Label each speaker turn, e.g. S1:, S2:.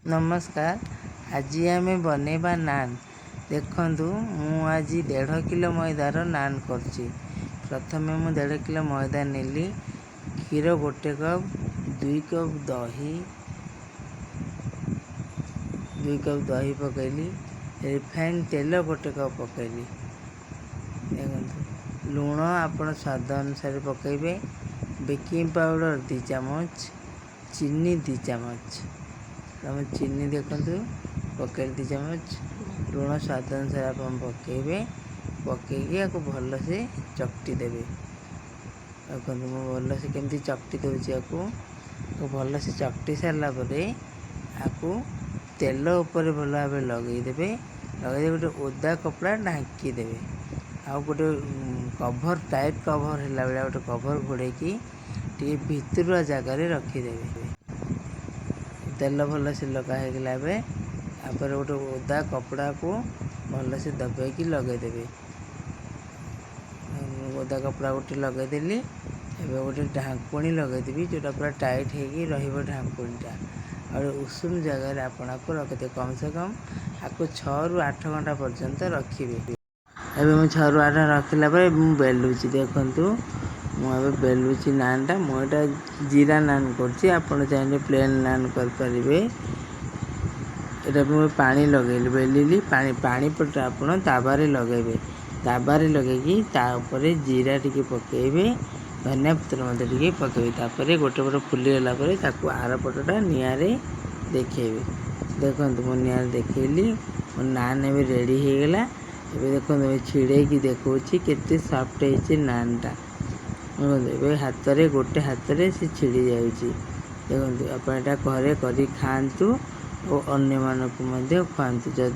S1: नमस्कार। आज आम बनैबा नान। देखंतु मु आज 1.5 किलो मैदार नान करछि। प्रथमे मु 1.5 किलो मैदा नेली, क्षीर 1 कप, 2 कप दही, 2 कप दही पकैली, रिफाइन तेल 1 कप पकैली। देखंतु लूण आपण स्वाद अनुसार पकैबे, बेकिंग पाउडर 2 चामच, चीनी 2 चामच। चीनी देखंतु पकैली 2 चामच, लूण स्वाद अनुसार आप पकैबे। पकैकी आपको भल से चकटी देवे। देखो भल से केमती चकटी दूसरी आपको भल से चकटी सारा आपको तेल उपर भल भाव लगेदेवे। गोटे ओदा कपड़ा ढांकी देवे। आउ गोटे कभर टाइट कभर है गोटे कभर घोड़े की भितरुआ जगार रखीदेवे। तेल भल से लगा होगा गोटे ओदा कपड़ा को भल से दबाई लगेदेवे। ओदा कपड़ा गोटे लगेदेली। एवं गोटे ढांकुणी लगेदेवी जोटा पूरा टाइट हो ढांकुणीटा और उषुम जगह आपको रखिदे। कम से कम आपको 6 ରୁ 8 घंटा पर्यंत रखिए। एवं मुझे 6 ରୁ 8 रखला बेलुची। देखंतु मुझे बेलुची नानटा मुझे जीरा नान करछि। आपण चाहिए प्लेन नान करें। ये पानी लगेली बेलिली पानी पट आप ताबारे लगेबे। ताबारे लगेगी तापर जीरा टी पकेबे, धनिया पत्र टी पकेबे। गोटे पट फुलीगला आर पटटा निआरे देखेबे। देखो मो निआरे देखली मो नान ए रेडी हो गला। देखो छिड़े देखो केते सॉफ्ट है नानटा। हाथ रे गोटे हाथ रे से छिड़ी जाउची। देखो आप घरे कर खातु और अन्य मानक खुआतु।